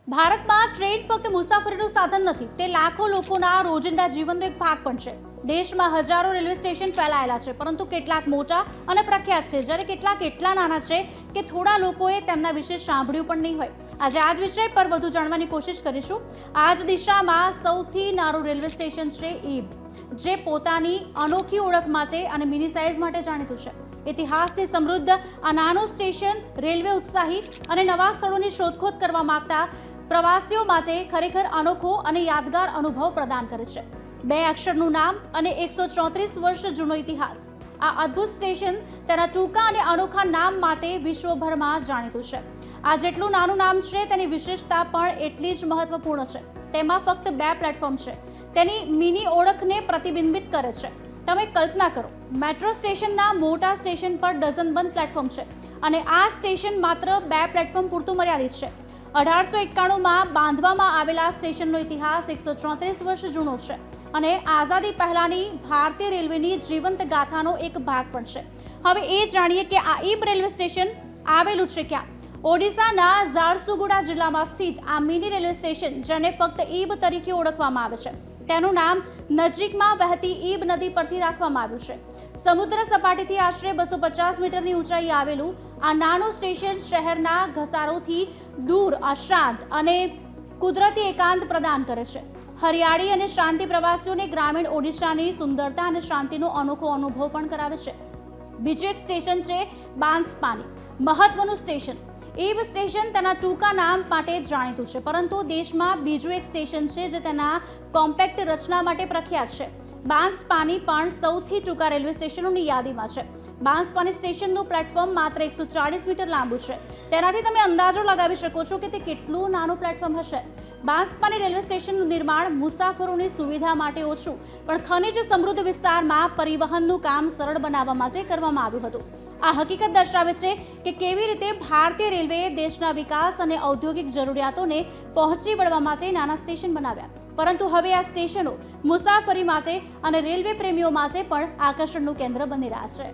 ભારતમાં ટ્રેન ફક્ત મુસાફરીનું સાધન નથી, તે લાખો લોકોના રોજિંદા જીવનનો એક ભાગ પણ છે. દેશમાં હજારો રેલવે સ્ટેશન ફેલાયેલા છે, પરંતુ કેટલાક મોટા અને પ્રખ્યાત છે, જ્યારે કેટલાક એટલા નાના છે કે થોડા લોકોએ તેમના વિશે સાંભળ્યું પણ નહીં હોય. આજે આ જ વિષય પર વધુ જાણવાની કોશિશ કરીશું. આ જ દિશામાં સૌથી નાનું રેલવે સ્ટેશન છે ઈબ, જે પોતાની અનોખી ઓળખ માટે અને મિની સાઇઝ માટે જાણીતું છે. ઇતિહાસથી સમૃદ્ધ આ નાનું સ્ટેશન રેલવે ઉત્સાહી અને નવા સ્થળોની શોધખોળ કરવા માંગતા પ્રવાસીઓ માટે ખરેખર અનોખો અને યાદગાર અનુભવ પ્રદાન કરે છે. 2 અક્ષરનું નામ અને 134 વર્ષ જૂનો ઇતિહાસ. આ અદ્ભુત સ્ટેશન તેના ટૂંકા અને અનોખા નામ માટે વિશ્વભરમાં જાણીતું છે. આ જેટલું નાનું નામ છે, તેની વિશેષતા પણ એટલી જ મહત્વપૂર્ણ છે. તેમાં ફક્ત 2 પ્લેટફોર્મ છે. તેની મિની ઓળખને પ્રતિબિંબિત કરે છે. તમે કલ્પના કરો, મેટ્રો સ્ટેશનના મોટા સ્ટેશન પર ડઝનબંધ પ્લેટફોર્મ છે, અને આ સ્ટેશન માત્ર 2 પ્લેટફોર્મ પૂરતું મર્યાદિત છે. 1891માં બાંધવામાં આવેલા સ્ટેશનનો ઇતિહાસ 134 વર્ષ જૂનો છે અને આઝાદી પહેલાની ભારતીય રેલવેની જીવંત ગાથાનો એક ભાગ પણ છે. હવે એ જાણીએ કે આ ઈબ રેલવે સ્ટેશન આવેલું છે ક્યાં. ઓડિશાના ઝારસુગુડા જિલ્લામાં સ્થિત આ મિની રેલવે સ્ટેશન, જેને ફક્ત ઈબ તરીકે ઓળખવામાં આવે છે, તેનું નામ નજીકમાં વહેતી ઈબ નદી પરથી રાખવામાં આવ્યું છે. સમુદ્ર સપાટીથી આશરે 250 મીટરની ઊંચાઈએ આવેલું આ નાનું સ્ટેશન શહેરના ઘસારોથી દૂર અશાંત અને કુદરતી એકાંત પ્રદાન કરે છે. હરિયાળી અને શાંતિ પ્રવાસીઓને ગ્રામીણ ઓડિશાની સુંદરતા અને શાંતિનો અનોખો અનુભવ પણ કરાવે છે. બીજું એક સ્ટેશન છે બાંસપાની, મહત્વનું સ્ટેશન. ઈબ સ્ટેશન તેના ટૂંકા નામ માટે જાણીતું છે, પરંતુ દેશમાં બીજું એક સ્ટેશન છે જે તેના કોમ્પેક્ટ રચના માટે પ્રખ્યાત છે. બાંસપાની પણ સૌથી ટૂંકા રેલવે સ્ટેશનોની યાદીમાં છે. બાંસપાની સ્ટેશનનું પ્લેટફોર્મ માત્ર 140 મીટર લાંબુ છે. તેનાથી તમે અંદાજો લગાવી શકો છો કે તે કેટલું નાનું પ્લેટફોર્મ હશે. બાંસપાની રેલવે સ્ટેશનનું નિર્માણ મુસાફરોની સુવિધા માટે ઓછું પણ ખનિજ સમૃદ્ધ વિસ્તારમાં પરિવહનનું કામ સરળ બનાવવા માટે કરવામાં આવ્યું હતું. આ હકીકત દર્શાવે છે કે કેવી રીતે ભારતીય રેલવેએ દેશના વિકાસ અને ઔદ્યોગિક જરૂરિયાતોને પહોંચી વળવા માટે નાના સ્ટેશન બનાવ્યા. પરંતુ હવે આ સ્ટેશનો મુસાફરી માટે અને રેલવે પ્રેમીઓ માટે પણ આકર્ષણનું કેન્દ્ર બની રહ્યા છે.